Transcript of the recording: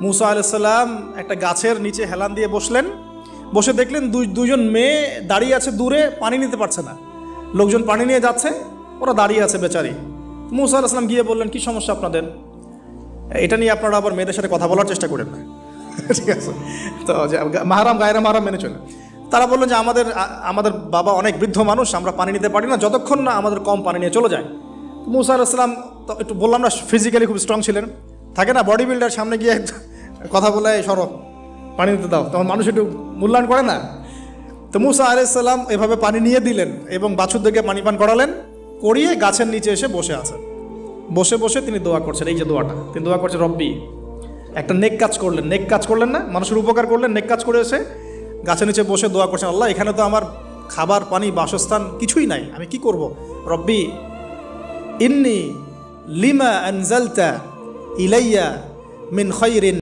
মুসা আলাইহিস সালাম একটা গাছের নিচে হেলান দিয়ে বসলেন, বসে দেখলেন দুইজন মেয়ে দাঁড়িয়ে আছে দূরে, পানি নিতে পারছে না। লোকজন পানি নিয়ে যাচ্ছে, ওরা দাঁড়িয়ে আছে বেচারি। মুসা আলাইহিস সালাম গিয়ে বললেন, কি সমস্যা আপনাদের? এটা নিয়ে আপনারা আবার মেয়েদের সাথে কথা বলার চেষ্টা করেন না, ঠিক আছে? তো মাহারাম গায়রা মাহারাম মেনে চলে। তারা বললেন যে আমাদের বাবা অনেক বৃদ্ধ মানুষ, আমরা পানি নিতে পারি না যতক্ষণ না আমাদের কম পানি নিয়ে চলে যায়। মুসা আলাইহিস সালাম তো একটু বললাম না, ফিজিক্যালি খুব স্ট্রং ছিলেন, থাকে না বডি বিল্ডার, সামনে গিয়ে কথা বলে সরব পানি নিতে দাও, তখন মানুষ একটু মূল্যায়ন করে না। তো মুসা আলাইহিস সালাম এভাবে পানি নিয়ে দিলেন এবং বাছুরদেরকে পানি পান করালেন, করিয়ে গাছের নিচে এসে বসে আছেন। বসে বসে তিনি দোয়া করছেন, এই যে দোয়াটা তিনি দোয়া করছেন, রব্বি, একটা নেক কাজ করলেন, নেক কাজ করলেন না, মানুষের উপকার করলেন, নেক কাজ করে এসে গাছের নিচে বসে দোয়া করছেন, আল্লাহ এখানে তো আমার খাবার পানি বাসস্থান কিছুই নাই, আমি কি করব? রব্বি ইন্নি লিমা আনজালতা ইলাইয়া মিন খায়রিন